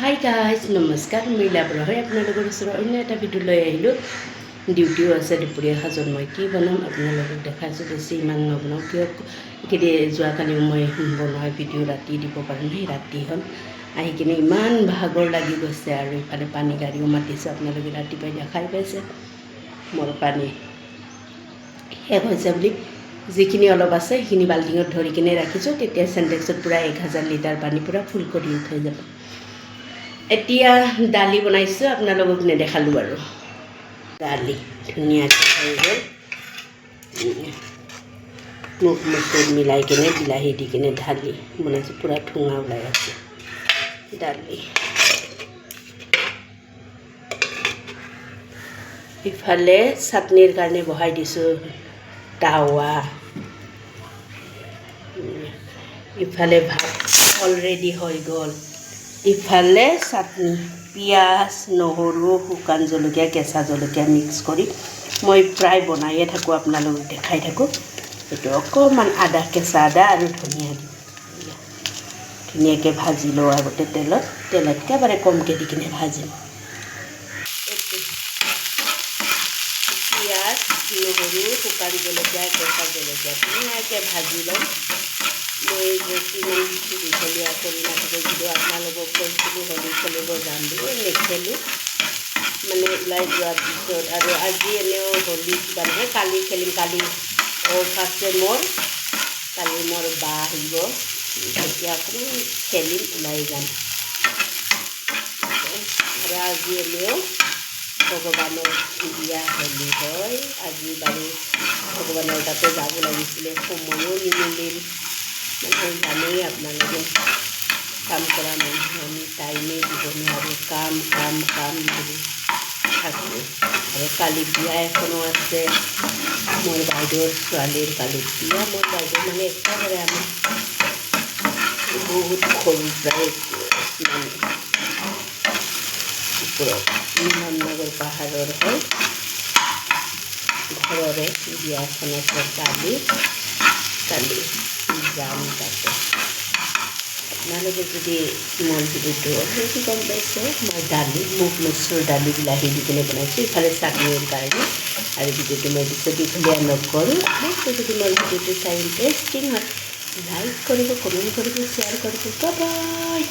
Hi guys নমস্কাৰ মই লাভৰা হয় আপোনালোকৰ ওচৰত অন্য এটা ভিডিঅ' লৈ আহিলোঁ। ডিউটিও আছে দুপৰীয়া সাজত মই কি বনাম আপোনালোকক দেখাইছোঁ। বেছি ইমান নবনাওঁ কিয় যোৱাকালিও মই বনোৱা ভিডিঅ' ৰাতি দিব পাৰিম। সেই ৰাতি হ'ল আহি কিনে ইমান ভাগৰ লাগি গৈছে আৰু ইফালে পানী গাড়ীও মাতিছে। আপোনালোকে ৰাতিপুৱাই দেখাই পাইছে মোৰ পানী শেষ হৈছে বুলি। যিখিনি অলপ আছে সেইখিনি বাল্টিঙত ধৰি কিনে ৰাখিছোঁ, তেতিয়া চেণ্টেক্সত পূৰা 1000 লিটাৰ পানী পূৰা ফুল কৰি থৈ যাব। এতিয়া দালি বনাইছোঁ, আপোনালোকক নেদেখালোঁ আৰু। দালি ধুনীয়াকৈ হৈ গ'ল, মুগ মচুৰ মিলাই কিনে বিলাহী দি কিনে ঢালি বনাইছোঁ। পূৰা ঠুঙা ওলাই আছে দালি। ইফালে চাটনিৰ কাৰণে বহাই দিছোঁ টাৱা। ইফালে ভাত অলৰেডি হৈ গ'ল। ইফালে চাটনি পিঁয়াজ নহৰু শুকান জলকীয়া কেঁচা জলকীয়া মিক্স কৰি মই প্ৰায় বনায়ে থাকোঁ, আপোনালোকক দেখাই থাকোঁ। এইটো অকণমান আদা কেঁচা আদা আৰু ধনিয়া দিওঁ, ধুনীয়াকৈ ভাজি লওঁ আগতে তেলত একেবাৰে কমকৈ দি কিনে ভাজিম। পিঁয়াজ নহৰু শুকান জলকীয়া কেঁচা জলকীয়া ধুনীয়াকৈ ভাজি ল'ম। মই বেছি ইমান দীঘলীয়া কৰি নাথাকোঁ, যদিও আপোনালোকক কৈছিলোঁ হোলী খেলিব যাম বুলি, নেখেলোঁ মানে ওলাই যোৱাৰ পিছত। আৰু আজি এনেও হোলী কিবা নহয়, কালি খেলিম। কালি অফ আছে মোৰ, কালি মোৰ বা আহিব, তেতিয়া অকণমান খেলিম, ওলাই যাম। আৰু আজি এনেও ভগৱানৰ বিয়া হোলী হয়। আজি বাৰু ভগৱানৰ তাতে যাব লাগিছিলে, সময়ো নিমিলিল। মানে জানেই আপোনালোকে কাম কৰা মানুহ, আমি টাইমেই দিব নোৱাৰোঁ, কাম কাম কাম বুলি থাকোঁ। আৰু কালি বিয়া এখনো আছে মোৰ বাইদেউৰ ছোৱালীৰ। কালি বিয়া মোৰ বাইদেউ মানে একেবাৰে আমি বহুত সৰু, প্ৰায় মানে ওপৰত ইমাননগৰ পাহাৰৰ হয়, ঘৰৰে বিয়াখন আছে কালি যাম তাতে। আপোনালোকে যদি মোৰ ভিডিঅ'টো অলৰেডি গম পাইছে, মই দালি মুগ মচুৰ দালি বিলাহী দি কিনে বনাইছোঁ। ইফালে চাটনিৰ কাৰণে। আৰু ভিডিঅ'টো মই দিছোঁ দীঘলীয়া নকৰোঁ। আপোনালোকে যদি মোৰ ভিডিঅ'টো চাই ইণ্টাৰেষ্টিং হয়, লাইক কৰিব, কমেণ্ট কৰিব, শ্বেয়াৰ কৰিব। Bye bye.